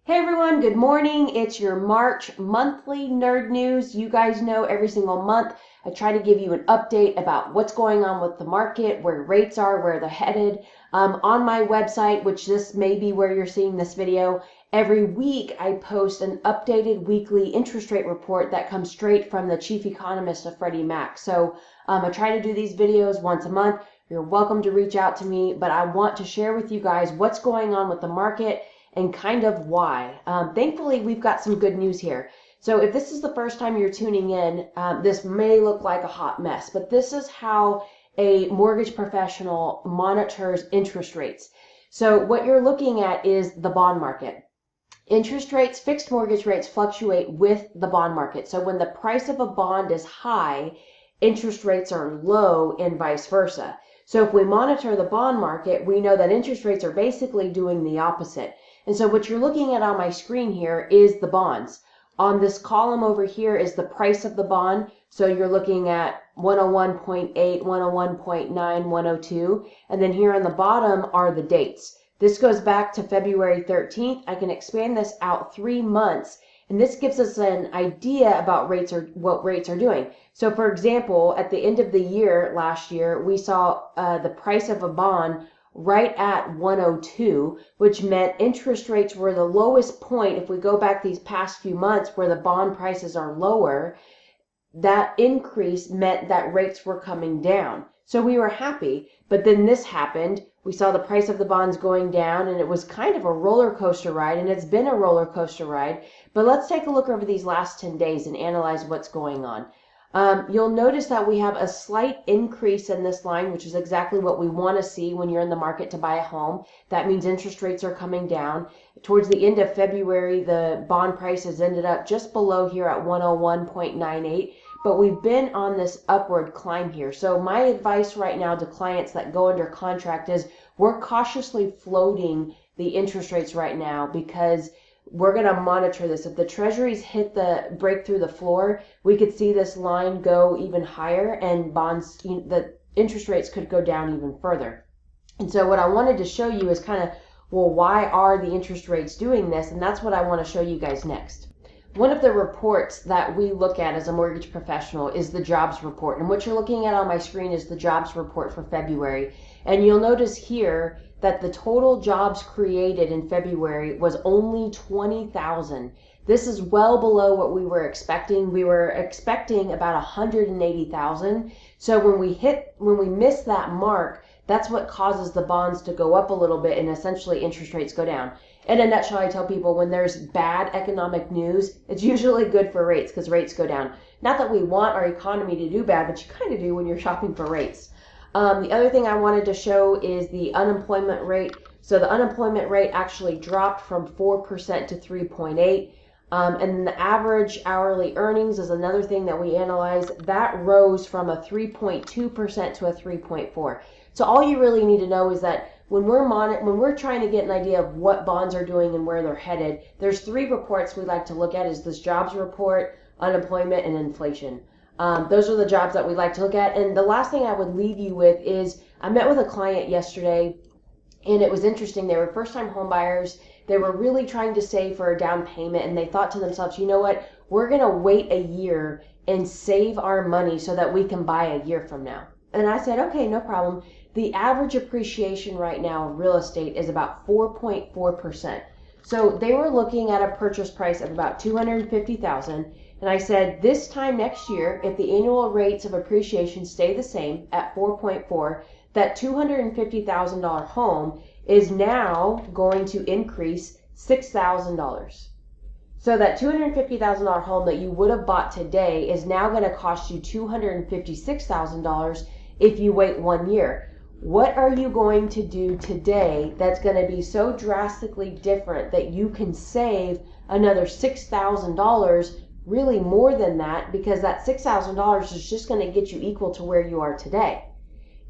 Hey everyone, good morning. It's your March monthly nerd news. You guys know every single month I try to give you an update about what's going on with the market, where rates are, where they're headed. On my website, which this may be where you're seeing this video, every week I post an updated weekly interest rate report that comes straight from the chief economist of Freddie Mac. So I try to do these videos once a month. You're welcome to reach out to me, but I want to share with you guys what's going on with the market and kind of why. Thankfully, we've got some good news here. So if this is the first time you're tuning in, this may look like a hot mess, but this is how a mortgage professional monitors interest rates. So what you're looking at is the bond market. Interest rates, fixed mortgage rates fluctuate with the bond market. So when the price of a bond is high, interest rates are low and vice versa. So if we monitor the bond market, we know that interest rates are basically doing the opposite. And so what you're looking at on my screen here is the bonds. On this column over here is the price of the bond. So you're looking at 101.8, 101.9, 102. And then here on the bottom are the dates. This goes back to February 13th. I can expand this out 3 months. And this gives us an idea about rates or what rates are doing. So for example, at the end of the year last year, we saw the price of a bond right at 102, which meant interest rates were the lowest point. If we go back these past few months where the bond prices are lower, that increase meant that rates were coming down. So we were happy, but then this happened. We saw the price of the bonds going down, and it was kind of a roller coaster ride, and it's been a roller coaster ride. But let's take a look over these last 10 days and analyze what's going on. You'll notice that we have a slight increase in this line, which is exactly what we want to see when you're in the market to buy a home. That means interest rates are coming down. Towards the end of February, the bond prices ended up just below here at 101.98, but we've been on this upward climb here. So my advice right now to clients that go under contract is we're cautiously floating the interest rates right now because we're going to monitor this. If the treasuries break through the floor, we could see this line go even higher, and bonds, the interest rates could go down even further. And so what I wanted to show you is kind of, well, why are the interest rates doing this? And that's what I want to show you guys next. One of the reports that we look at as a mortgage professional is the jobs report. And what you're looking at on my screen is the jobs report for February. And you'll notice here that the total jobs created in February was only 20,000. This is well below what we were expecting. We were expecting about 180,000. So when we miss that mark, that's what causes the bonds to go up a little bit and essentially interest rates go down. In a nutshell, I tell people when there's bad economic news, it's usually good for rates because rates go down. Not that we want our economy to do bad, but you kind of do when you're shopping for rates. The other thing I wanted to show is the unemployment rate. So the unemployment rate actually dropped from 4% to 3.8. And the average hourly earnings is another thing that we analyze. That rose from a 3.2% to a 3.4. So all you really need to know is that when we're trying to get an idea of what bonds are doing and where they're headed, there's 3 reports we like to look at: is this jobs report, unemployment, and inflation. Those are the jobs that we like to look at. And the last thing I would leave you with is I met with a client yesterday, and it was interesting. They were first-time home buyers. They were really trying to save for a down payment, and they thought to themselves, you know what, we're going to wait a year and save our money so that we can buy a year from now. And I said, okay, no problem. The average appreciation right now of real estate is about 4.4%. So they were looking at a purchase price of about $250,000. And I said, this time next year, if the annual rates of appreciation stay the same at 4.4, that $250,000 home is now going to increase $6,000. So that $250,000 home that you would have bought today is now going to cost you $256,000 if you wait 1 year. What are you going to do today that's going to be so drastically different that you can save another $6,000? Really more than that, because that $6,000 is just going to get you equal to where you are today.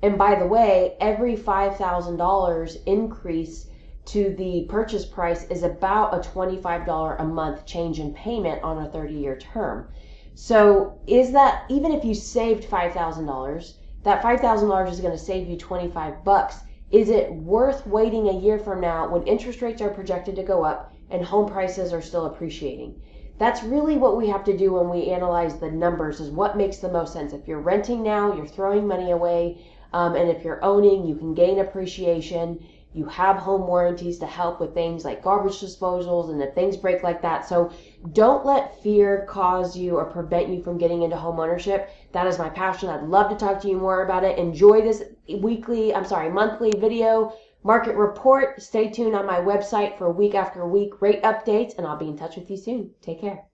And by the way, every $5,000 increase to the purchase price is about a $25 a month change in payment on a 30-year term. So is that, even if you saved $5,000, that $5,000 is going to save you $25. Is it worth waiting a year from now when interest rates are projected to go up and home prices are still appreciating. That's really what we have to do when we analyze the numbers, is what makes the most sense. If you're renting now, you're throwing money away. And if you're owning, you can gain appreciation. You have home warranties to help with things like garbage disposals and if things break like that. So don't let fear cause you or prevent you from getting into home ownership. That is my passion. I'd love to talk to you more about it. Enjoy this monthly video market report. Stay tuned on my website for week after week rate updates, and I'll be in touch with you soon. Take care.